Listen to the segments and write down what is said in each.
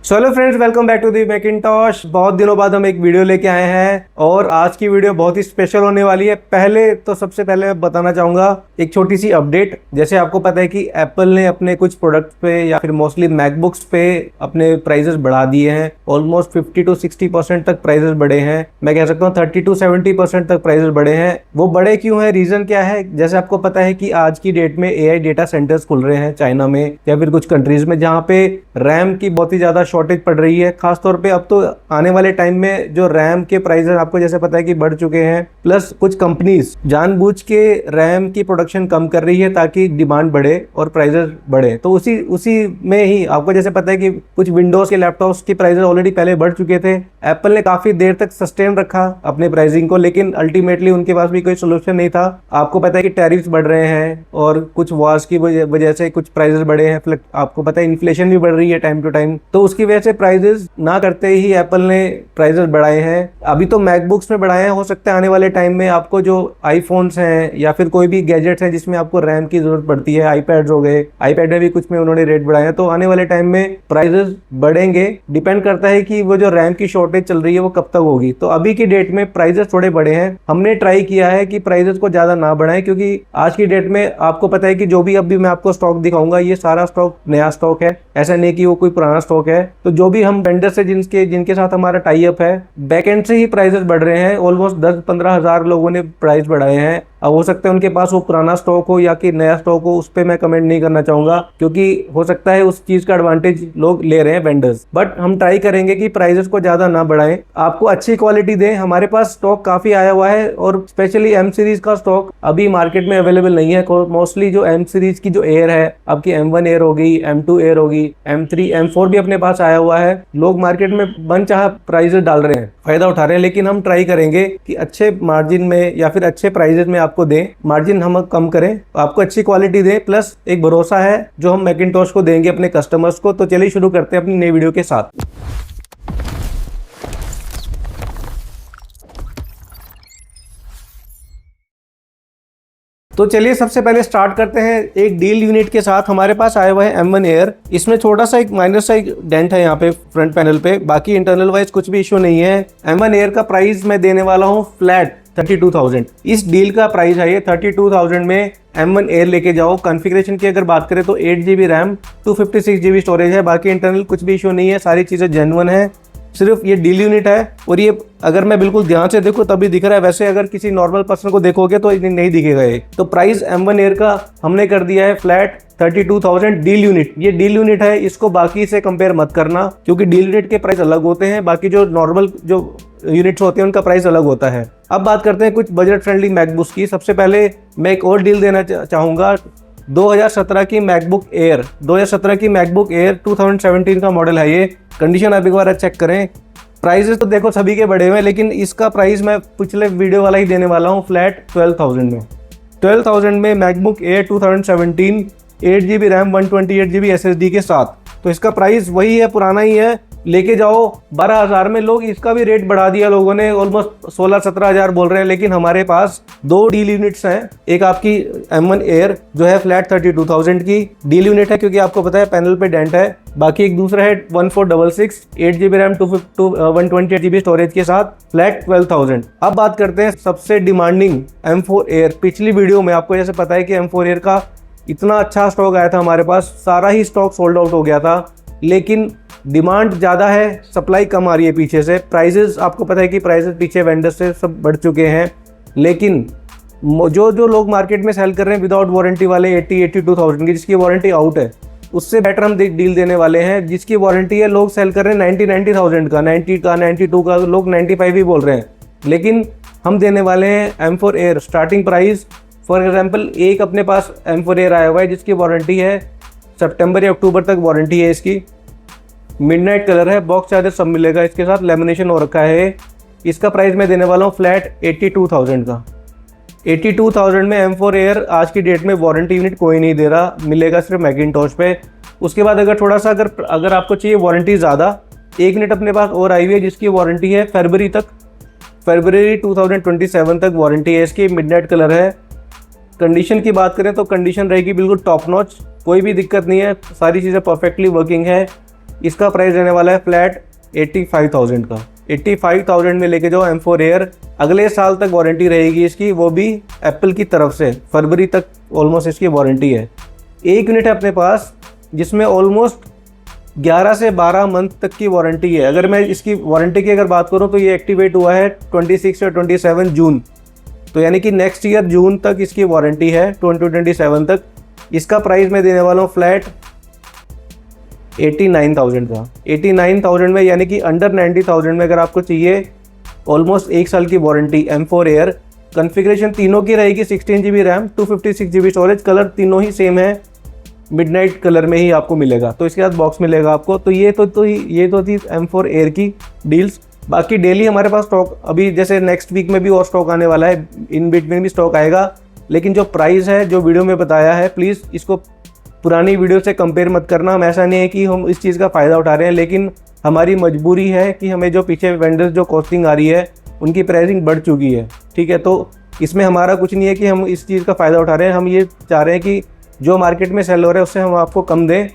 Hello friends, welcome back to the Macintosh. बहुत दिनों बाद हम एक वीडियो लेके आए हैं और आज की वीडियो बहुत ही स्पेशल होने वाली है। सबसे पहले मैं बताना चाहूंगा एक छोटी सी अपडेट। जैसे आपको पता है कि एप्पल ने अपने कुछ प्रोडक्ट पे या फिर मोस्टली मैकबुक्स पे अपने प्राइसेस बढ़ा दिए हैं। ऑलमोस्ट 50 to 60% तक प्राइसेस बढ़े हैं। मैं कह सकता हूँ 30 to 70% तक प्राइसेस बढ़े हैं। वो बढ़े क्यों है, रीजन क्या है? जैसे आपको पता है कि आज की डेट में AI डेटा सेंटर्स खुल रहे हैं चाइना में या फिर कुछ कंट्रीज में, जहाँ पे रैम की बहुत ही ज्यादा शॉर्टेज पड़ रही है। खासतौर पे अब तो आने वाले टाइम में जो रैम के प्राइसेस आपको जैसे पता है कि बढ़ चुके हैं, प्लस कुछ कंपनीज जानबूझ के रैम की प्रोडक्शन कम कर रही है ताकि डिमांड बढ़े और प्राइसेस बढ़े। तो उसी में ही आपको जैसे पता है कि कुछ विंडोज के लैपटॉप्स की प्राइसेस ऑलरेडी पहले बढ़ चुके थे। एप्पल ने काफी देर तक सस्टेन रखा अपने प्राइसिंग को, लेकिन अल्टीमेटली उनके पास भी कोई सोल्यूशन नहीं था। आपको पता है कि टैरिफ्स बढ़ रहे हैं और कुछ वॉर्स की वजह से कुछ प्राइसेस बढ़े हैं। आपको पता है इन्फ्लेशन भी बढ़ रही है टाइम टू टाइम, तो उसकी वजह से प्राइसेस ना करते ही एप्पल ने प्राइसेस बढ़ाए हैं। अभी तो मैकबुक्स में बढ़ाए हैं, हो सकता है आने वाले टाइम में आपको जो आईफोन्स हैं या फिर कोई भी गैजेट्स हैं जिसमें आपको रैम की जरूरत पड़ती है, आईपैड्स हो गए, आईपैड में भी कुछ में उन्होंने रेट बढ़ाए हैं, तो आने वाले टाइम में प्राइसेस बढ़ेंगे। डिपेंड करता है कि वो जो रैम की शॉर्टेज चल रही है वो कब तक होगी। तो अभी की डेट में प्राइसेस थोड़े बढ़े हैं। हमने ट्राई किया है कि प्राइसेस को ज्यादा ना बढ़ाएं, क्योंकि आज की डेट में आपको पता है कि जो भी अभी मैं आपको स्टॉक दिखाऊंगा ये सारा स्टॉक नया स्टॉक है, ऐसा नहीं कि वो कोई पुराना स्टॉक है। तो जो भी हम वेंडर से जिनके साथ हमारा टाई अप है, बैकएंड से ही प्राइसेस बढ़ रहे हैं। ऑलमोस्ट 10-15 हजार लोगों ने प्राइस बढ़ाए हैं। अब हो सकता है उनके पास वो पुराना स्टॉक हो या कि नया स्टॉक हो, उस पर मैं कमेंट नहीं करना चाहूंगा, क्योंकि हो सकता है उस चीज का एडवांटेज लोग ले रहे हैं वेंडर्स। बट हम ट्राई करेंगे कि प्राइसेस को ज्यादा ना बढ़ाएं, आपको अच्छी क्वालिटी दें। हमारे पास स्टॉक काफी आया हुआ है और स्पेशली M सीरीज का स्टॉक अभी मार्केट में अवेलेबल नहीं है। मोस्टली जो M सीरीज की जो एयर है, आपकी M1 एयर होगी, M2 एयर होगी, M3 M4 भी अपने पास आया हुआ है। लोग मार्केट में मनचाहा प्राइसेस डाल रहे हैं, फायदा उठा रहे हैं, लेकिन हम ट्राई करेंगे कि अच्छे मार्जिन में या फिर अच्छे प्राइसेस में आपको दें। मार्जिन हम कम करें, आपको अच्छी क्वालिटी दें, प्लस एक भरोसा है जो हम मैकिंटॉश को देंगे अपने कस्टमर्स को। तो चलिए शुरू करते हैं अपनी नई वीडियो के साथ। तो चलिए सबसे पहले स्टार्ट करते हैं एक डील यूनिट के साथ। हमारे पास आया हुआ है M1 एयर। इसमें छोटा सा एक माइनर सा एक डेंट है यहाँ पे फ्रंट पैनल पे, बाकी इंटरनल वाइज कुछ भी इश्यू नहीं है। M1 एयर का प्राइस मैं देने वाला हूँ फ्लैट 32,000। इस डील का प्राइस है ये 32,000 में M1 एयर लेके जाओ। कॉन्फ़िगरेशन की अगर बात करें तो 8GB रैम, 256GB स्टोरेज है, बाकी इंटरनल कुछ भी इश्यू नहीं है, सारी चीज़ें जेन्युइन है। सिर्फ ये डील यूनिट है और ये अगर मैं बिल्कुल ध्यान से देखूं तभी दिख रहा है, वैसे अगर किसी नॉर्मल पर्सन को देखोगे तो नहीं दिखेगा ये। तो प्राइस M1 एयर का हमने कर दिया है फ्लैट 32,000 डील यूनिट। ये डील यूनिट है, इसको बाकी से कंपेयर मत करना, क्योंकि डील यूनिट के प्राइस अलग होते हैं, बाकी जो नॉर्मल जो यूनिट्स होते हैं उनका प्राइस अलग होता है। अब बात करते हैं कुछ बजट फ्रेंडली मैकबुक्स की। सबसे पहले मैं एक और डील देना चाहूँगा। 2017 की मैकबुक एयर, 2017 की मैकबुक एयर 2017 का मॉडल है ये। कंडीशन आप एक बार चेक करें। प्राइसेस तो देखो सभी के बढ़े हुए हैं, लेकिन इसका प्राइस मैं पिछले वीडियो वाला ही देने वाला हूँ फ्लैट 12,000 में। 12,000 में MacBook air 2017, 8GB RAM, 128GB SSD के साथ। तो इसका प्राइस वही है, पुराना ही है, लेके जाओ 12,000 में। लोग इसका भी रेट बढ़ा दिया लोगों ने, ऑलमोस्ट 16-17 हजार बोल रहे हैं, लेकिन हमारे पास दो डील यूनिट्स हैं। एक आपकी M1 एयर जो है फ्लैट 32,000 की डील यूनिट है, क्योंकि आपको पता है पैनल पे डेंट है। बाकी एक दूसरा है 1466, 8GB रैम, 128GB स्टोरेज के साथ, फ्लैट 12,000। अब बात करते हैं सबसे डिमांडिंग M4 एयर। पिछली वीडियो में आपको जैसे पता है कि M4 एयर का इतना अच्छा स्टॉक आया था हमारे पास, सारा ही स्टॉक सोल्ड आउट हो गया था, लेकिन डिमांड ज़्यादा है, सप्लाई कम आ रही है पीछे से। प्राइसेस आपको पता है कि प्राइसेस पीछे वेंडर से सब बढ़ चुके हैं, लेकिन जो लोग मार्केट में सेल कर रहे हैं विदाउट वारंटी वाले 82,000 की, जिसकी वारंटी आउट है, उससे बेटर हम डील देने वाले हैं। जिसकी वारंटी है लोग सेल कर रहे हैं 90,000 का, 90 का, 92 का, लोग 95 भी बोल रहे हैं, लेकिन हम देने वाले हैं M4 air starting price. For example एक अपने पास M4 एयर आया हुआ है जिसकी वारंटी है सितंबर या अक्टूबर तक वारंटी है इसकी। मिडनाइट कलर है, बॉक्स चार्जर सब मिलेगा इसके साथ, लेमिनेशन हो रखा है। इसका प्राइस मैं देने वाला हूँ फ्लैट 82,000 का। 82,000 में M4 एयर आज की डेट में वारंटी यूनिट कोई नहीं दे रहा, मिलेगा सिर्फ मैकिंटॉश पे। उसके बाद अगर थोड़ा सा अगर आपको चाहिए वारंटी ज़्यादा, एक यूनिट अपने पास और आई हुई है जिसकी वारंटी है फरवरी 2027 तक वारंटी है इसकी। मिडनाइट कलर है। कंडीशन की बात करें तो कंडीशन रहेगी बिल्कुल टॉप नॉच, कोई भी दिक्कत नहीं है, सारी चीज़ें परफेक्टली वर्किंग है। इसका प्राइस रहने वाला है फ्लैट 85,000 का। 85,000 में लेके जाओ M4 एयर। अगले साल तक वारंटी रहेगी इसकी, वो भी एप्पल की तरफ से, फरवरी तक ऑलमोस्ट इसकी वारंटी है। एक यूनिट है अपने पास जिसमें ऑलमोस्ट 11 से 12 मंथ तक की वारंटी है। अगर मैं इसकी वारंटी की अगर बात करूं तो ये एक्टिवेट हुआ है 26 या 27 जून, तो यानी कि नेक्स्ट ईयर जून तक इसकी वारंटी है, 2027 तक। इसका प्राइस मैं देने वाला हूँ फ्लैट 89,000 का। 89,000 में, यानी कि अंडर 90,000 में अगर आपको चाहिए ऑलमोस्ट 1 साल की वारंटी M4 एयर। कॉन्फ़िगरेशन तीनों की रहेगी 16 GB RAM, 256 GB storage, colour तीनों ही सेम है, मिडनाइट कलर में ही आपको मिलेगा। तो इसके साथ बॉक्स मिलेगा आपको। तो ये तो थी M4 एयर की डील्स। बाकी डेली हमारे पास स्टॉक, अभी जैसे नेक्स्ट वीक में भी और स्टॉक आने वाला है, इन बिटवीन भी स्टॉक आएगा। लेकिन जो प्राइस है जो वीडियो में बताया है, प्लीज़ इसको पुरानी वीडियो से कंपेयर मत करना। हम ऐसा नहीं है कि हम इस चीज़ का फ़ायदा उठा रहे हैं, लेकिन हमारी मजबूरी है कि हमें जो पीछे वेंडर्स जो कॉस्टिंग आ रही है उनकी प्राइसिंग बढ़ चुकी है, ठीक है। तो इसमें हमारा कुछ नहीं है कि हम इस चीज़ का फ़ायदा उठा रहे हैं। हम ये चाह रहे हैं कि जो मार्केट में सेल हो रहा है उससे हम आपको कम दें,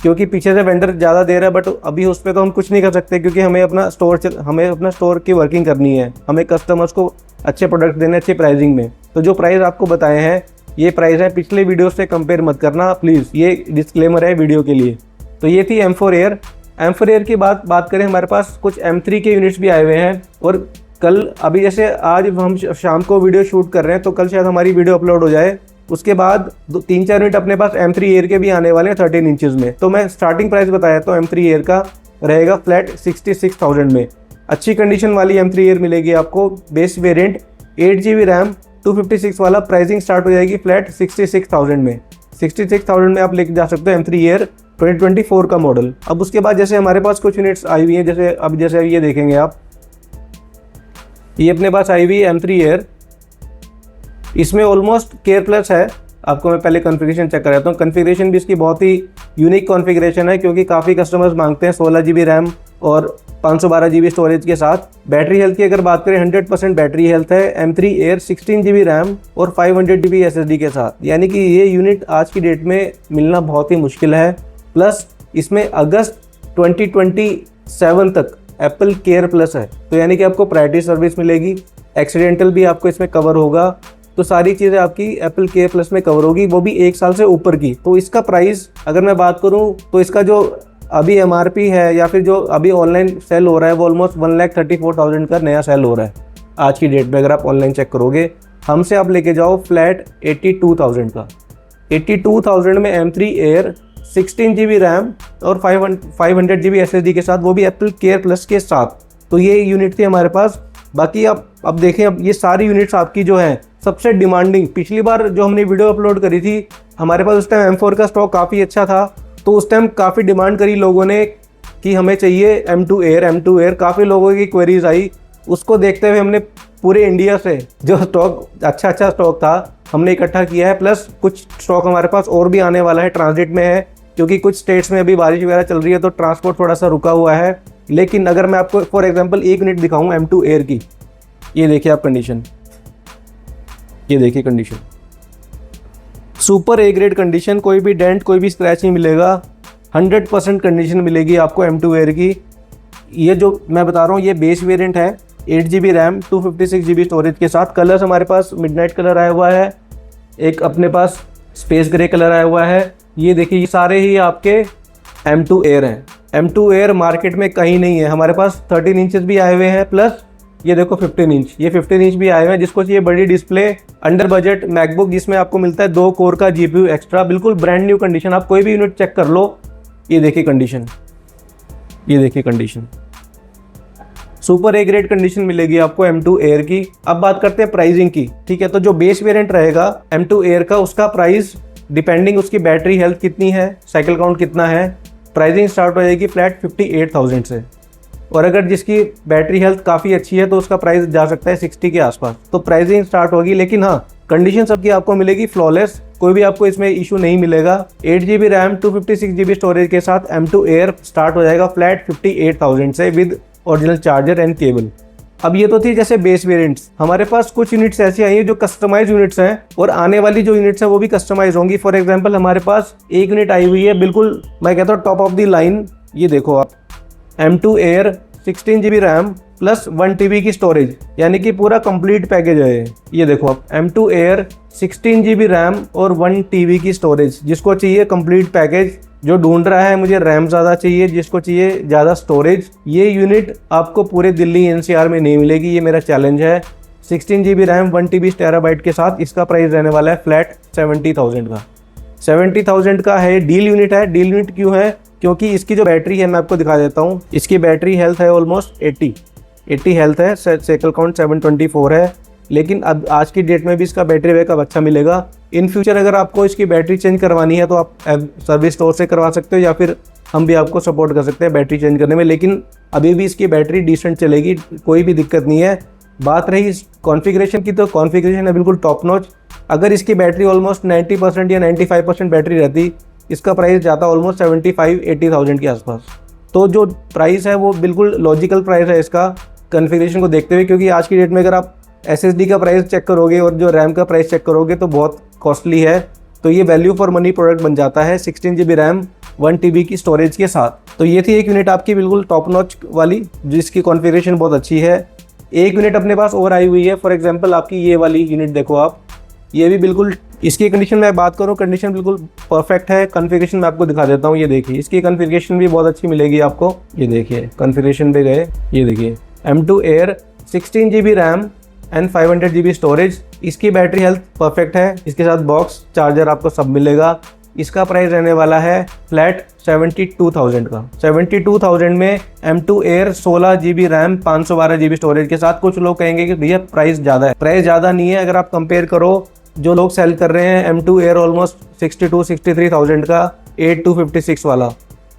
क्योंकि पीछे से वेंडर ज़्यादा दे रहा है, बट अभी उस पर तो हम कुछ नहीं कर सकते, क्योंकि हमें अपना स्टोर की वर्किंग करनी है, हमें कस्टमर्स को अच्छे प्रोडक्ट देने, अच्छी प्राइसिंग में। तो जो प्राइस आपको बताए हैं ये प्राइस है, पिछले वीडियो से कंपेयर मत करना प्लीज़, ये डिस्क्लेमर है वीडियो के लिए। तो ये थी M4 एयर। M4 एयर की बात करें, हमारे पास कुछ M3 के यूनिट्स भी आए हुए हैं। और कल, अभी जैसे आज हम शाम को वीडियो शूट कर रहे हैं, तो कल शायद हमारी वीडियो अपलोड हो जाए। उसके बाद 3-4 यूनिट अपने पास M3 एयर के भी आने वाले हैं 13 इंचज़ में। तो मैं स्टार्टिंग प्राइस बताया तो M3 एयर का रहेगा फ्लैट 66,000 में। अच्छी कंडीशन वाली M3 एयर मिलेगी आपको, बेस वेरिएंट 8 GB रैम 256 वाला। प्राइसिंग स्टार्ट हो जाएगी फ्लैट 66,000 में। 66,000 में आप लेके जा सकते हो M3 एयर 2024 का मॉडल। अब उसके बाद जैसे हमारे पास कुछ यूनिट्स आई हुई हैं, जैसे ये देखेंगे आप, ये अपने पास आई हुई है M3 एयर। इसमें ऑलमोस्ट केयर प्लस है। आपको मैं पहले कॉन्फ़िगरेशन चेक कराता हूँ। कॉन्फ़िगरेशन भी इसकी बहुत ही यूनिक कॉन्फ़िगरेशन है, क्योंकि काफ़ी कस्टमर्स मांगते हैं 16 GB रैम और 512 GB स्टोरेज के साथ। बैटरी हेल्थ की अगर बात करें, 100% बैटरी हेल्थ है M3 एयर 16 GB रैम और 500 GB SSD के साथ। यानी कि ये यूनिट आज की डेट में मिलना बहुत ही मुश्किल है। प्लस इसमें अगस्त 2027 तक एप्पल केयर प्लस है, तो यानी कि आपको प्रायोरिटी सर्विस मिलेगी, एक्सीडेंटल भी आपको इसमें कवर होगा। तो सारी चीज़ें आपकी एप्पल केयर प्लस में कवर होगी, वो भी 1 साल से ऊपर की। तो इसका प्राइस अगर मैं बात करूं तो इसका जो अभी MRP है या फिर जो अभी ऑनलाइन सेल हो रहा है वो ऑलमोस्ट 1,34,000 का नया सेल हो रहा है आज की डेट में। अगर आप ऑनलाइन चेक करोगे, हमसे आप लेके जाओ फ्लैट 82,000 का। 82,000 में M3 एयर 16 GB रैम और 500 GB SSD के साथ, वो भी एप्पल केयर प्लस के साथ। तो ये यूनिट थी हमारे पास। बाकी आप अब देखें, अब ये सारी यूनिट्स आपकी जो हैं सबसे डिमांडिंग, पिछली बार जो हमने वीडियो अपलोड करी थी, हमारे पास उस टाइम M4 का स्टॉक काफ़ी अच्छा था, तो उस टाइम काफ़ी डिमांड करी लोगों ने कि हमें चाहिए M2 एयर। काफ़ी लोगों की क्वेरीज आई। उसको देखते हुए हमने पूरे इंडिया से जो स्टॉक अच्छा स्टॉक था हमने इकट्ठा किया है। प्लस कुछ स्टॉक हमारे पास और भी आने वाला है, ट्रांजिट में है, क्योंकि कुछ स्टेट्स में अभी बारिश वगैरह चल रही है तो ट्रांसपोर्ट थोड़ा सा रुका हुआ है। लेकिन अगर मैं आपको फॉर एग्जांपल एक यूनिट दिखाऊं M2 एयर की, ये देखिए आप कंडीशन, ये देखिए condition, super A grade condition, कोई भी डेंट कोई भी स्क्रैच नहीं मिलेगा, 100% कंडीशन मिलेगी आपको M2 एयर की। ये जो मैं बता रहा हूँ ये बेस वेरिएंट है, 8 GB रैम 256 GB स्टोरेज के साथ। कलर्स हमारे पास मिडनाइट कलर आया हुआ है, एक अपने पास स्पेस ग्रे कलर आया हुआ है। ये देखिए ये सारे ही आपके M2 एयर हैं। M2 एयर मार्केट में कहीं नहीं है। हमारे पास 13 इंचेस भी आए हुए हैं, प्लस ये देखो 15 इंच, ये 15 इंच भी आए हुए हैं। जिसको चाहिए बड़ी डिस्प्ले, अंडर बजट मैकबुक जिसमें आपको मिलता है 2 कोर का GPU एक्स्ट्रा, बिल्कुल ब्रांड न्यू कंडीशन। आप कोई भी यूनिट चेक कर लो, ये देखिए कंडीशन, ये देखिए condition, super A grade condition मिलेगी आपको M2 एयर की। अब बात करते हैं प्राइसिंग की, ठीक है। तो जो बेस वेरिएंट रहेगा M2 एयर का, उसका प्राइस डिपेंडिंग उसकी बैटरी हेल्थ कितनी है, साइकिल काउंट कितना है, प्राइसिंग स्टार्ट हो जाएगी फ्लैट 58,000 से। और अगर जिसकी बैटरी हेल्थ काफ़ी अच्छी है तो उसका प्राइस जा सकता है 60 के आसपास, तो प्राइसिंग स्टार्ट होगी। लेकिन हाँ, कंडीशन सबकी आपको मिलेगी फ्लॉलेस, कोई भी आपको इसमें इशू नहीं मिलेगा। 8 GB रैम 256 GB स्टोरेज के साथ M2 एयर स्टार्ट हो जाएगा फ्लैट 58,000 से with original charger and cable. अब ये तो थी जैसे बेस वेरिएंट्स। हमारे पास कुछ यूनिट्स ऐसी आई है जो कस्टमाइज यूनिट्स हैं, और आने वाली जो यूनिट्स हैं वो भी कस्टमाइज होंगी। फॉर एग्जांपल हमारे पास एक यूनिट आई हुई है बिल्कुल, मैं कहता हूँ टॉप ऑफ द लाइन, ये देखो आप, M2 Air 16 GB RAM plus 1 TB की स्टोरेज, यानी कि पूरा कंप्लीट पैकेज है। ये देखो आप, M2 Air 16 GB रैम और 1 TB की स्टोरेज, जिसको चाहिए कंप्लीट पैकेज, जो ढूंढ रहा है मुझे रैम ज़्यादा चाहिए, जिसको चाहिए ज़्यादा स्टोरेज, ये यूनिट आपको पूरे दिल्ली NCR में नहीं मिलेगी, ये मेरा चैलेंज है। 16 GB रैम 1 TB टेराबाइट के साथ इसका प्राइस रहने वाला है फ्लैट 70,000 का। 70,000 का है, डील यूनिट है। डील यूनिट क्यों है? क्योंकि इसकी जो बैटरी है मैं आपको दिखा देता हूँ। इसकी बैटरी हेल्थ है ऑलमोस्ट 80 हेल्थ है, साइकिल काउंट 724 है। लेकिन अब आज की डेट में भी इसका बैटरी बैकअप अच्छा मिलेगा। इन फ्यूचर अगर आपको इसकी बैटरी चेंज करवानी है तो आप सर्विस स्टोर से करवा सकते हो, या फिर हम भी आपको सपोर्ट कर सकते हैं बैटरी चेंज करने में। लेकिन अभी भी इसकी बैटरी डिसेंट चलेगी, कोई भी दिक्कत नहीं है। बात रही इस कॉन्फ़िगरेशन की, तो कॉन्फ़िगरेशन है बिल्कुल टॉप नॉच। अगर इसकी बैटरी ऑलमोस्ट 90% या 95% बैटरी रहती, इसका प्राइस जाता ऑलमोस्ट 75-80,000 के आसपास। तो जो प्राइस है वो बिल्कुल लॉजिकल प्राइस है इसका कॉन्फ़िगरेशन को देखते हुए, क्योंकि आज की डेट में अगर आप SSD का प्राइस चेक करोगे और जो रैम का प्राइस चेक करोगे तो बहुत कॉस्टली है। तो ये वैल्यू फॉर मनी प्रोडक्ट बन जाता है 16 GB रैम 1 TB की स्टोरेज के साथ। तो ये थी एक यूनिट आपकी बिल्कुल टॉप नॉच वाली, जिसकी कॉन्फ़िगरेशन बहुत अच्छी है। एक यूनिट अपने पास और आई हुई है, फॉर एग्जांपल आपकी ये वाली यूनिट देखो आप, ये भी बिल्कुल, इसकी कंडीशन में बात करूँ, कंडीशन बिल्कुल परफेक्ट है। कॉन्फ़िगरेशन मैं आपको दिखा देता हूँ। ये देखिए, इसकी कॉन्फ़िगरेशन भी बहुत अच्छी मिलेगी आपको। ये देखिए कॉन्फ़िगरेशन पे गए, ये देखिए M2 Air 16 GB RAM and 500 GB storage. इसकी बैटरी हेल्थ परफेक्ट है। इसके साथ बॉक्स चार्जर आपको सब मिलेगा। इसका प्राइस रहने वाला है फ्लैट 72,000 का। 72,000 में M2 Air 16 GB RAM 512 GB storage के साथ। कुछ लोग कहेंगे कि भैया प्राइस ज़्यादा है, प्राइस ज़्यादा नहीं है। अगर आप कंपेयर करो, जो लोग सेल कर रहे हैं M2 Air ऑलमोस्ट 62-63,000 का 8256 वाला,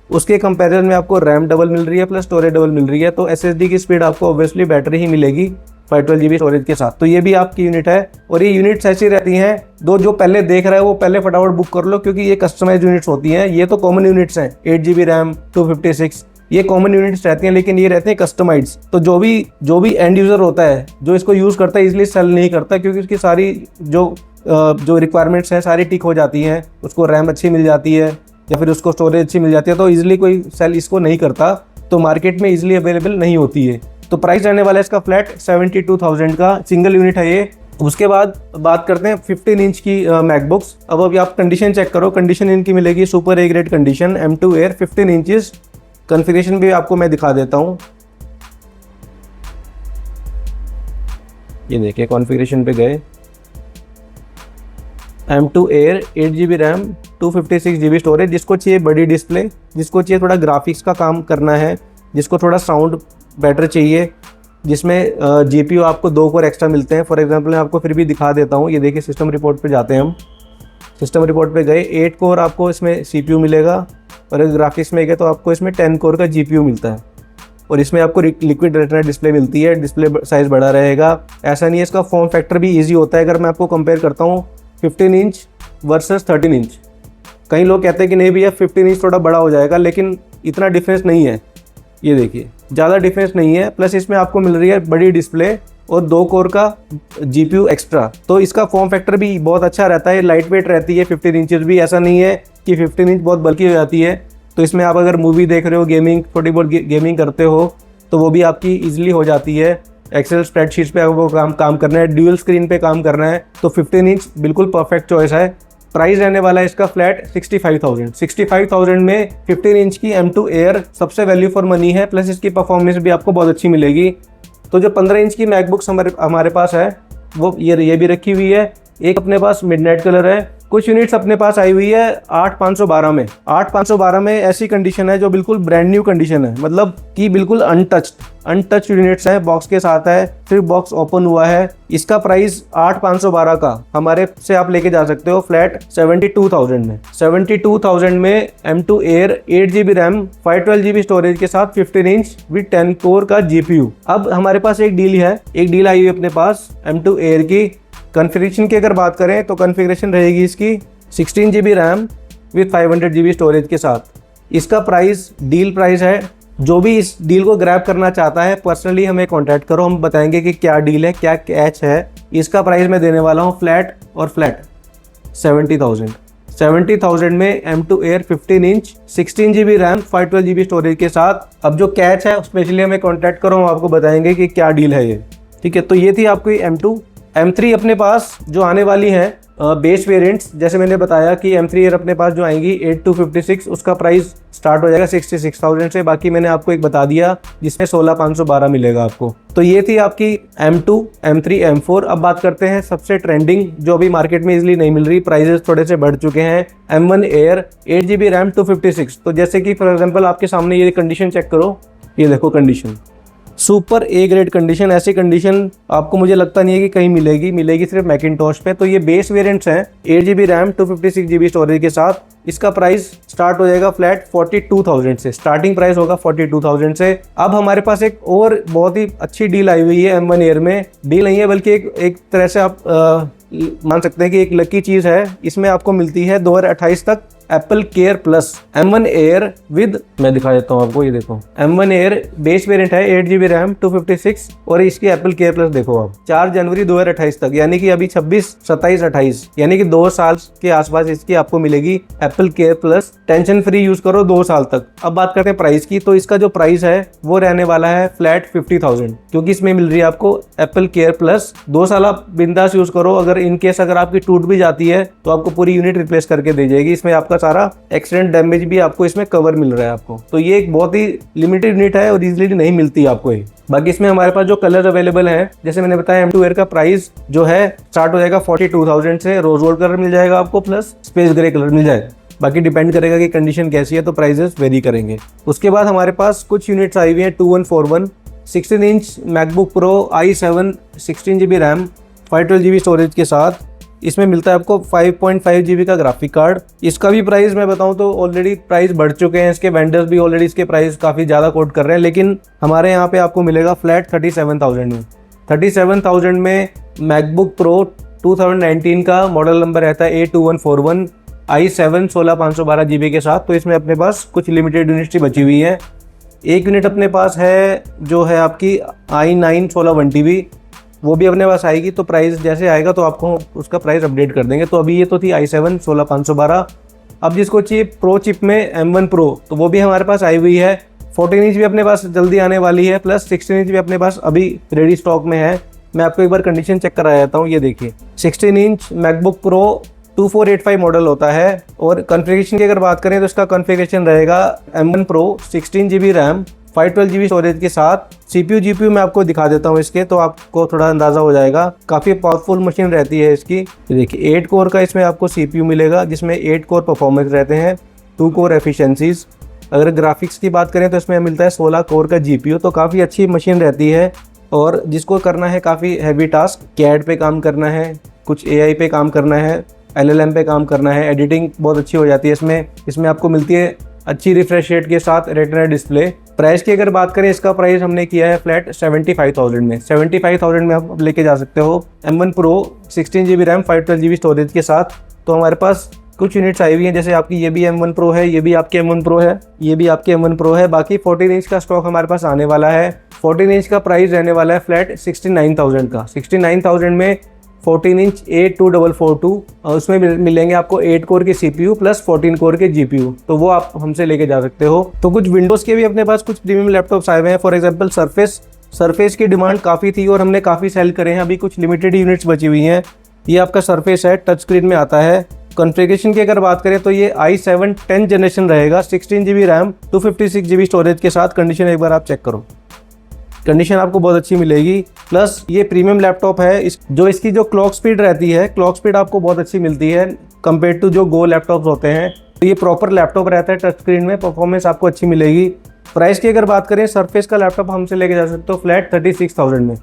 उसके कंपैरिजन में आपको रैम डबल मिल रही है प्लस स्टोरेज डबल मिल रही है। तो SSD की स्पीड आपको ऑब्वियसली बैटरी ही मिलेगी 512 GB स्टोरेज के साथ। तो ये भी आपकी यूनिट है, और ये यूनिट्स ऐसी रहती हैं, जो पहले देख रहा है वो पहले फटाफट बुक कर लो, क्योंकि ये कस्टमाइज यूनिट्स होती हैं। ये तो कॉमन यूनिट्स हैं, 8 GB रैम 256, ये कॉमन यूनिट्स रहती हैं, लेकिन ये रहते हैं कस्टमाइज। तो जो भी एंड यूजर होता है, जो इसको यूज़ करता है, इजीली सेल नहीं करता, क्योंकि उसकी सारी जो रिक्वायरमेंट्स हैं सारी टिक हो जाती हैं। उसको रैम अच्छी मिल जाती है या फिर उसको स्टोरेज अच्छी मिल जाती है, तो ईजिली कोई सेल इसको नहीं करता, तो मार्केट में ईजिली अवेलेबल नहीं होती है। तो प्राइस रहने वाला है इसका फ्लैट 72,000 का, सिंगल यूनिट है ये। उसके बाद बात करते हैं 15 इंच की मैकबुक्स। अब अभी आप कंडीशन चेक करो, कंडीशन इनकी मिलेगी super A grade condition. M2 Air 15 inches, configuration भी आपको मैं दिखा देता हूँ। ये देखिए कॉन्फ़िगरेशन पे गए, M2 Air 8 GB RAM 256 GB storage. जिसको चाहिए बड़ी डिस्प्ले, जिसको चाहिए थोड़ा ग्राफिक्स का काम करना है, जिसको थोड़ा साउंड बेटर चाहिए, जिसमें GPU आपको 2 कोर एक्स्ट्रा मिलते हैं। फॉर एग्जांपल मैं आपको फिर भी दिखा देता हूँ। ये देखिए सिस्टम रिपोर्ट पे जाते हैं हम, सिस्टम रिपोर्ट पे गए, 8 कोर आपको इसमें CPU मिलेगा, और अगर ग्राफिक्स में गए तो आपको इसमें 10 कोर का GPU मिलता है, और इसमें आपको लिक्विड रेटिना डिस्प्ले मिलती है। डिस्प्ले साइज़ बड़ा रहेगा, ऐसा नहीं है। इसका फॉर्म फैक्टर भी ईजी होता है। अगर मैं आपको कंपेयर करता हूँ 15 इंच वर्सेस 13 इंच, कई लोग कहते हैं कि नहीं भैया 15 इंच थोड़ा बड़ा हो जाएगा, लेकिन इतना डिफरेंस नहीं है। ये देखिए ज़्यादा डिफरेंस नहीं है, प्लस इसमें आपको मिल रही है बड़ी डिस्प्ले और 2 कोर का GPU एक्स्ट्रा। तो इसका फॉर्म फैक्टर भी बहुत अच्छा रहता है, लाइट वेट रहती है। 15 इंचेस भी ऐसा नहीं है कि 15 इंच बहुत बल्कि हो जाती है। तो इसमें आप अगर मूवी देख रहे हो, गेमिंग, थोड़ी बहुत गेमिंग करते हो, तो वो भी आपकी ईजिली हो जाती है। एक्सेल स्प्रेडशीट्स पे आपको काम करना है, ड्यूअल स्क्रीन पे काम करना है, तो 15 इंच बिल्कुल परफेक्ट चॉइस है। प्राइस रहने वाला है इसका फ्लैट 65,000। 65,000 में 15 इंच की M2 Air सबसे वैल्यू फॉर मनी है, प्लस इसकी परफॉर्मेंस भी आपको बहुत अच्छी मिलेगी। तो जो 15 इंच की मैकबुक्स हमारे पास है, वो ये भी रखी हुई है। एक अपने पास मिडनाइट कलर है। कुछ यूनिट्स अपने पास आई हुई है 8512 में। 8512 में ऐसी कंडीशन है जो बिल्कुल ब्रांड न्यू कंडीशन है, मतलब कि बिल्कुल अनटच्ड यूनिट्स है, बॉक्स के साथ है, सिर्फ बॉक्स ओपन हुआ है। इसका प्राइस 8512 का हमारे से आप लेके जा सकते हो फ्लैट 72,000 में। 72,000 में M2 Air 8 GB RAM 512 GB storage के साथ 15 इंच विद 10 कोर का GPU। अब हमारे पास एक डील आई हुई अपने पास M2 Air की। कॉन्फ़िगरेशन की अगर बात करें तो कॉन्फ़िगरेशन रहेगी इसकी 16 GB RAM with 500 GB storage के साथ। इसका प्राइस डील प्राइस है। जो भी इस डील को ग्रैब करना चाहता है पर्सनली हमें कांटेक्ट करो, हम बताएंगे कि क्या डील है, क्या कैच है। इसका प्राइस मैं देने वाला हूँ फ्लैट 70,000। 70,000 में M2 Air 15 inch 16 GB RAM 512 GB storage के साथ। अब जो कैच है स्पेशली हमें कॉन्टैक्ट करो, हम आपको बताएंगे कि क्या डील है ये। ठीक है, तो ये थी आपकी M2। M3 अपने पास जो आने वाली है बेस वेरिएंट्स, जैसे मैंने बताया कि M3 Air अपने पास जो आएंगी 8256, उसका प्राइस स्टार्ट हो जाएगा 66,000 से। बाकी मैंने आपको एक बता दिया जिसमें 16,512 मिलेगा आपको। तो ये थी आपकी M2, M3, M4। अब बात करते हैं सबसे ट्रेंडिंग जो अभी मार्केट में इजीली नहीं मिल रही, प्राइजेस थोड़े से बढ़ चुके हैं, M1 Air 8 GB रैम 256। तो जैसे कि फॉर एग्जाम्पल आपके सामने ये कंडीशन चेक करो, ये देखो condition super A grade condition. ऐसी कंडीशन आपको मुझे लगता नहीं है कि कहीं मिलेगी सिर्फ मैकिंटॉश पे। तो ये बेस वेरिएंट्स हैं 8 GB रैम 256 GB स्टोरेज के साथ। इसका प्राइस स्टार्ट हो जाएगा फ्लैट 42,000 से, स्टार्टिंग प्राइस होगा 42,000 से। अब हमारे पास एक और बहुत ही अच्छी डील आई हुई है M1 Air में। डील नहीं है बल्कि एक तरह से आप मान सकते हैं कि एक लकी चीज है। इसमें आपको मिलती है 2028 तक Apple care plus M1 Air with, मैं दिखा देता हूँ आपको, ये देखो M1 Air बेस वेरिएंट है 8 GB रैम 256 और इसकी एप्पल केयर प्लस देखो आप 4 जनवरी 2028 तक, यानी कि अभी 26, 27, 28 यानी कि 2 साल के आसपास इसकी आपको मिलेगी Apple care plus. Tension free use करो 2 साल तक। अब बात करते हैं प्राइस की, तो इसका जो प्राइस है वो रहने वाला है फ्लैट 50,000, क्योंकि इसमें मिल रही है आपको एप्पल केयर प्लस। 2 साल आप बिंदास यूज करो। अगर इनकेस अगर आपकी टूट भी जाती है तो आपको पूरी यूनिट रिप्लेस करके दे जाएगी। इसमें आपका सारा एक्सीडेंट डैमेज भी आपको इसमें कवर मिल रहा है आपको। तो ये एक बहुत ही लिमिटेड यूनिट है और इजीली नहीं मिलती आपको ये। बाकी इसमें हमारे पास जो कलर अवेलेबल है, जैसे मैंने बताया M2 Air का प्राइस जो है स्टार्ट हो जाएगा 42,000 से। रोज गोल्ड कलर मिल जाएगा आपको प्लस स्पेस ग्रे कलर मिल जाएगा। बाकी डिपेंड करेगा कि कंडीशन कैसी है, तो प्राइजेस वेरी करेंगे। उसके बाद हमारे पास कुछ यूनिट्स आई हुई हैं 2141 16 inch MacBook pro i7 16 GB RAM 512 GB storage के साथ। इसमें मिलता है आपको 5.5 GB का ग्राफिक कार्ड। इसका भी प्राइस मैं बताऊं तो ऑलरेडी प्राइस बढ़ चुके हैं, इसके वेंडर्स भी ऑलरेडी इसके प्राइस काफ़ी ज़्यादा कोट कर रहे हैं, लेकिन हमारे यहाँ पे आपको मिलेगा फ्लैट 37,000 में। 37,000 में मैकबुक प्रो 2019 का मॉडल नंबर रहता है A2141 i7 16,512 GB के साथ। तो इसमें अपने पास कुछ लिमिटेड यूनिट्स बची हुई है। एक यूनिट अपने पास है जो है आपकी i9 16/1TB, वो भी अपने पास आएगी। तो प्राइस जैसे आएगा तो आपको उसका प्राइस अपडेट कर देंगे। तो अभी ये तो थी i7 16,512। अब जिसको चाहिए प्रो चिप में M1 Pro, तो वो भी हमारे पास आई हुई है। 14 इंच भी अपने पास जल्दी आने वाली है, प्लस 16 इंच भी अपने पास अभी रेडी स्टॉक में है। मैं आपको एक बार कंडीशन चेक करा देता हूँ। ये देखिए 16 इंच मैकबुक प्रो 2485 मॉडल होता है। और कॉन्फ़िगरेशन की अगर बात करें तो इसका कॉन्फ़िगरेशन रहेगा M1 Pro 16 GB RAM 512 GB storage के साथ। CPU GPU मैं आपको दिखा देता हूँ इसके, तो आपको थोड़ा अंदाज़ा हो जाएगा। काफ़ी पावरफुल मशीन रहती है इसकी। देखिए 8 कोर का इसमें आपको CPU मिलेगा, जिसमें 8 कोर परफॉर्मेंस रहते हैं, 2 कोर एफिशिएंसीज। अगर ग्राफिक्स की बात करें तो इसमें मिलता है 16 कोर का GPU। तो काफ़ी अच्छी मशीन रहती है। और जिसको करना है काफ़ी हैवी टास्क, कैड पे काम करना है, कुछ AI पे काम करना है, LLM पे काम करना है, एडिटिंग बहुत अच्छी हो जाती है इसमें आपको मिलती है अच्छी रिफ्रेश रेट के साथ रेटिना डिस्प्ले। प्राइस की अगर बात करें, इसका प्राइस हमने किया है फ्लैट 75,000 में। 75,000 में आप लेके जा सकते हो M1 Pro 16 GB RAM 512 GB storage के साथ। तो हमारे पास कुछ यूनिट्स आई हुई हैं, जैसे आपकी ये भी M1 Pro है, ये भी आपके M1 Pro है, ये भी आपके M1 Pro है। बाकी 14 इंच का स्टॉक हमारे पास आने वाला है। 14 इंच का प्राइस रहने वाला है फ्लैट 69,000 का। 69,000 में 14 इंच A2442, उसमें मिलेंगे आपको 8 कोर के CPU प्लस 14 कोर के GPU। तो वो आप हमसे लेके जा सकते हो। तो कुछ विंडोज़ के भी अपने पास कुछ प्रीमियम लैपटॉप्स आए हुए हैं। फॉर एग्जांपल सरफेस की डिमांड काफ़ी थी और हमने काफ़ी सेल करे हैं। अभी कुछ लिमिटेड यूनिट्स बची हुई हैं। ये आपका सरफेस है, टच स्क्रीन में आता है। कॉन्फ़िगरेशन की अगर बात करें तो ये i7 10th जनरेशन रहेगा, 16 GB रैम 256 GB स्टोरेज के साथ। कंडीशन एक बार आप चेक करो, कंडीशन आपको बहुत अच्छी मिलेगी। प्लस ये प्रीमियम लैपटॉप है। इसकी जो क्लॉक स्पीड रहती है, क्लॉक स्पीड आपको बहुत अच्छी मिलती है कंपेयर टू जो गो लैपटॉप्स होते हैं। तो ये प्रॉपर लैपटॉप रहता है, टच स्क्रीन में परफॉर्मेंस आपको अच्छी मिलेगी। प्राइस की अगर बात करें, सरफेस का लैपटॉप हमसे लेके जा सकते हो फ्लैट 36,000 में।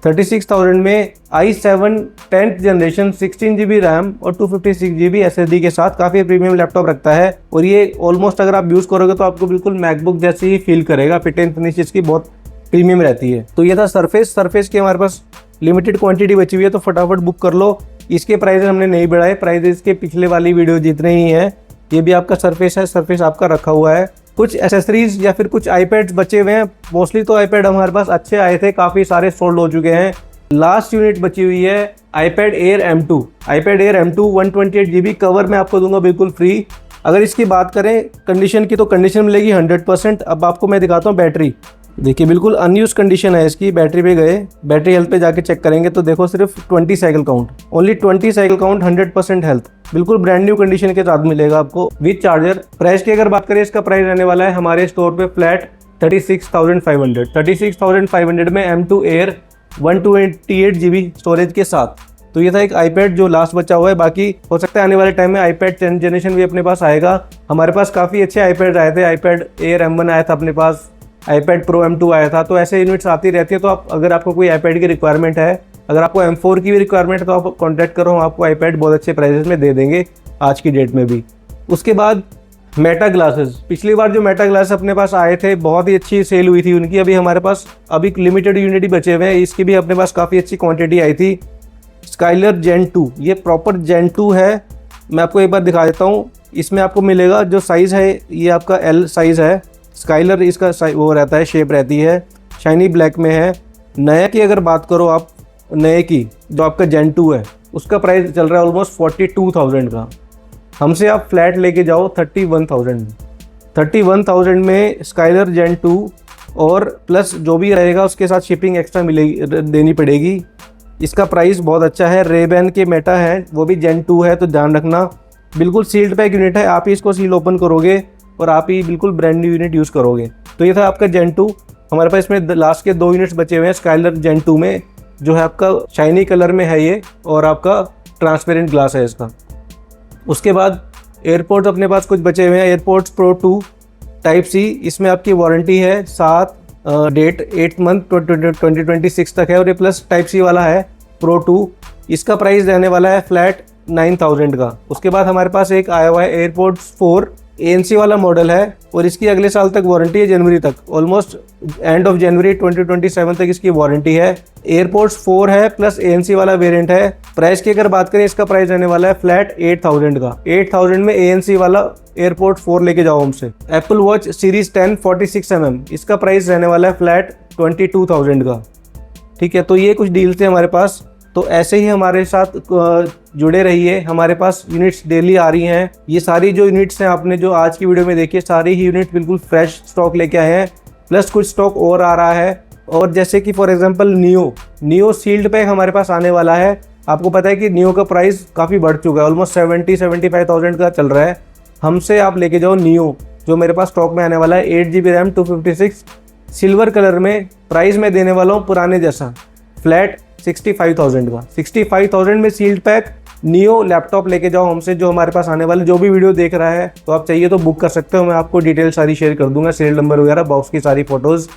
36,000 में i7 10th generation 16 GB RAM और 256 GB SSD के साथ काफ़ी प्रीमियम लैपटॉप रखता है। और ये ऑलमोस्ट अगर आप यूज़ करोगे तो आपको बिल्कुल मैकबुक जैसी ही फील करेगा। फिट एंड फिनिश इसकी बहुत प्रीमियम रहती है। तो ये था सरफेस की हमारे पास लिमिटेड क्वांटिटी बची हुई है, तो फटाफट बुक कर लो। इसके प्राइस हमने नहीं बढ़ाए, प्राइस इसके पिछले वाली वीडियो जितने ही हैं। ये भी आपका सरफेस है, सरफेस आपका रखा हुआ है। कुछ एसेसरीज या फिर कुछ आईपैड्स बचे हुए हैं। मोस्टली तो आईपैड हमारे पास अच्छे आए थे, काफ़ी सारे सोल्ड हो चुके हैं। लास्ट यूनिट बची हुई है iPad Air M2। iPad Air M2 128 GB cover मैं आपको दूंगा बिल्कुल फ्री। अगर इसकी बात करें कंडीशन की तो कंडीशन मिलेगी 100%। अब आपको मैं दिखाता हूँ बैटरी। देखिए बिल्कुल अनयूज कंडीशन है इसकी। बैटरी पे गए, बैटरी हेल्थ पे जाके चेक करेंगे तो देखो सिर्फ 20 cycle count, only 20 cycle count, 100% health, बिल्कुल ब्रांड न्यू कंडीशन के साथ मिलेगा आपको विद चार्जर। प्राइस की अगर बात करें, इसका प्राइस रहने वाला है हमारे स्टोर पे फ्लैट 36,500। 36,500 में M2 Air 128 GB स्टोरेज के साथ। तो ये था एक iPad जो लास्ट बचा हुआ है। बाकी हो सकता है आने वाले टाइम में iPad 10 जनरेशन भी अपने पास आएगा। हमारे पास काफ़ी अच्छे iPad आए थे। iPad Air M1 आया था अपने पास, iPad Pro M2 आया था। तो ऐसे यूनिट्स आती रहती है। तो आप अगर आपको कोई iPad की रिक्वायरमेंट है, अगर आपको M4 की भी रिक्वायरमेंट है तो आप कॉन्टैक्ट करो, हम आपको iPad बहुत अच्छे प्राइसेस में दे देंगे आज की डेट में भी। उसके बाद मेटा ग्लासेस। पिछली बार जो मेटा ग्लासेस अपने पास आए थे बहुत ही अच्छी सेल हुई थी उनकी। अभी हमारे पास अभी लिमिटेड यूनिट ही बचे हुए हैं, इसकी भी अपने पास काफ़ी अच्छी क्वांटिटी आई थी। स्काइलर Gen 2, ये प्रॉपर Gen 2 है। मैं आपको एक बार दिखा देता हूँ। इसमें आपको मिलेगा जो साइज़ है ये आपका L साइज़ है। स्काइलर इसका वो रहता है, शेप रहती है, शाइनी ब्लैक में है। नया की अगर बात करो आप, नए की जो आपका Gen 2 है उसका प्राइस चल रहा है ऑलमोस्ट 42,000 का। हमसे आप फ्लैट लेके जाओ 31,000 में। 31,000 में स्काइलर Gen 2 और प्लस जो भी रहेगा उसके साथ शिपिंग एक्स्ट्रा मिलेगी, देनी पड़ेगी। इसका प्राइस बहुत अच्छा है। रेबैन के मेटा है, वो भी Gen 2 है, तो ध्यान रखना। बिल्कुल सील्ड पैक यूनिट है, आप ही इसको सील ओपन करोगे और आप ही बिल्कुल ब्रांड न्यू यूनिट यूज़ करोगे। तो ये था आपका Gen 2। हमारे पास इसमें लास्ट के 2 यूनिट्स बचे हुए हैं स्काइलर Gen 2 में, जो है आपका शाइनी कलर में है ये, और आपका ट्रांसपेरेंट ग्लास है इसका। उसके बाद एयरपोर्ट्स अपने पास कुछ बचे हुए हैं। एयरपोर्ट्स Pro 2 Type-C, इसमें आपकी वारंटी है 8 मंथ 2026 तक है, और ये प्लस Type-C वाला है Pro 2। इसका प्राइस रहने वाला है फ्लैट 9,000 का। उसके बाद हमारे पास एक आया हुआ है एयरपोर्ट्स 4 ANC वाला मॉडल है, और इसकी अगले साल तक वारंटी है, जनवरी तक, ऑलमोस्ट एंड ऑफ जनवरी 2027 तक इसकी वारंटी है। एयरपोर्ट्स 4 है प्लस ANC वाला वेरिएंट है। प्राइस की अगर बात करें, इसका प्राइस रहने वाला है फ्लैट 8,000 का। 8,000 में ANC वाला एयरपोर्ट 4 लेके जाओ हमसे। एप्पल वॉच सीरीज 10 46mm, इसका प्राइस रहने वाला है फ्लैट 22,000 का। ठीक है, तो ये कुछ डील थे हमारे पास। तो ऐसे ही हमारे साथ जुड़े रहिए। हमारे पास यूनिट्स डेली आ रही हैं। ये सारी जो यूनिट्स हैं आपने जो आज की वीडियो में देखी, सारी ही यूनिट बिल्कुल फ्रेश स्टॉक लेके आए हैं, प्लस कुछ स्टॉक और आ रहा है। और जैसे कि for example new sealed pack हमारे पास आने वाला है। आपको पता है कि नियो का प्राइस काफ़ी बढ़ चुका है, ऑलमोस्ट 70-75,000 का चल रहा है। हमसे आप लेके जाओ नियो, जो मेरे पास स्टॉक में आने वाला है, 8 GB रैम 256 सिल्वर कलर में। प्राइस में देने वाला हूँ पुराने जैसा, फ्लैट 65,000 का। 65,000 में सील्ड पैक नियो लैपटॉप लेके जाओ हमसे, जो हमारे पास आने वाले। जो भी वीडियो देख रहा है तो आप चाहिए तो बुक कर सकते हो, मैं आपको डिटेल सारी शेयर कर दूंगा, सीरियल नंबर वगैरह, बॉक्स की सारी फोटोज़।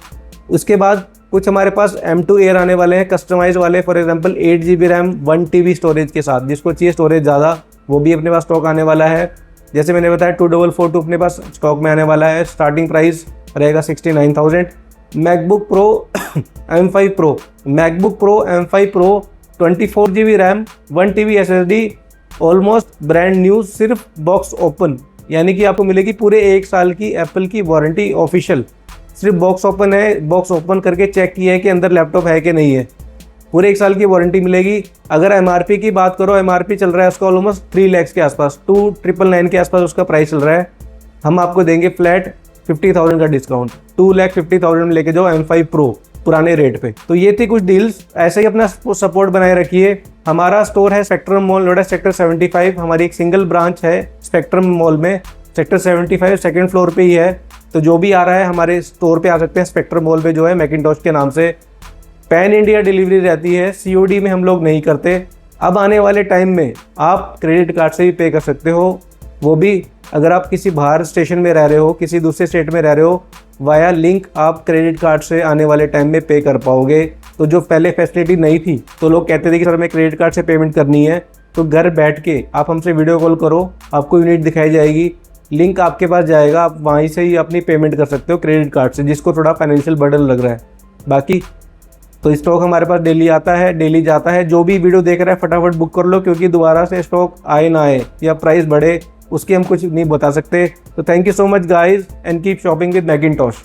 उसके बाद कुछ हमारे पास M2 Air आने वाले हैं, कस्टमाइज वाले, for example 8 GB RAM 1 TB storage के साथ। जिसको चाहिए स्टोरेज ज़्यादा, वो भी अपने पास स्टॉक आने वाला है। जैसे मैंने बताया 2442 अपने पास स्टॉक में आने वाला है। स्टार्टिंग प्राइस रहेगा 69,000। MacBook pro M5 Pro, MacBook pro M5 Pro 24 GB RAM 1 TB SSD, almost brand new, सिर्फ बॉक्स ओपन, यानी कि आपको मिलेगी पूरे 1 साल की एप्पल की वारंटी ऑफिशियल। सिर्फ बॉक्स ओपन है, बॉक्स ओपन करके चेक किया है कि अंदर लैपटॉप है कि नहीं है। पूरे 1 साल की वारंटी मिलेगी। अगर MRP की बात करो, MRP चल रहा है उसका ऑलमोस्ट 3 लाख के आसपास, 2,999 के आसपास उसका प्राइस चल रहा है। हम आपको देंगे फ्लैट 50,000 का डिस्काउंट, 2,50,000 में लेके जाओ M5 Pro पुराने रेट पे। तो ये थी कुछ डील्स। ऐसे ही अपना सपोर्ट बनाए रखिए। हमारा स्टोर है स्पेक्ट्रम मॉल नोएडा, सेक्टर 75। हमारी एक सिंगल ब्रांच है स्पेक्ट्रम मॉल में, सेक्टर 75 सेकंड फ्लोर पे ही है। तो जो भी आ रहा है हमारे स्टोर पे आ सकते हैं, स्पेक्ट्रम मॉल पे जो है मैकिंटॉश के नाम से। पैन इंडिया डिलीवरी रहती है, COD में हम लोग नहीं करते। अब आने वाले टाइम में आप क्रेडिट कार्ड से भी पे कर सकते हो, वो भी अगर आप किसी बाहर स्टेशन में रह रहे हो, किसी दूसरे स्टेट में रह रहे हो, वाया लिंक आप क्रेडिट कार्ड से आने वाले टाइम में पे कर पाओगे। तो जो पहले फैसिलिटी नहीं थी, तो लोग कहते थे कि सर हमें क्रेडिट कार्ड से पेमेंट करनी है, तो घर बैठ के आप हमसे वीडियो कॉल करो, आपको यूनिट दिखाई जाएगी, लिंक आपके पास जाएगा, आप वहीं से ही अपनी पेमेंट कर सकते हो क्रेडिट कार्ड से, जिसको थोड़ा फाइनेंशियल बर्डन लग रहा है। बाकी तो स्टॉक हमारे पास डेली आता है, डेली जाता है। जो भी वीडियो देख रहा है फटाफट बुक कर लो, क्योंकि दोबारा से स्टॉक आए ना आए या प्राइस बढ़े उसकी हम कुछ नहीं बता सकते। तो thank you so much guys and keep shopping with Macintosh.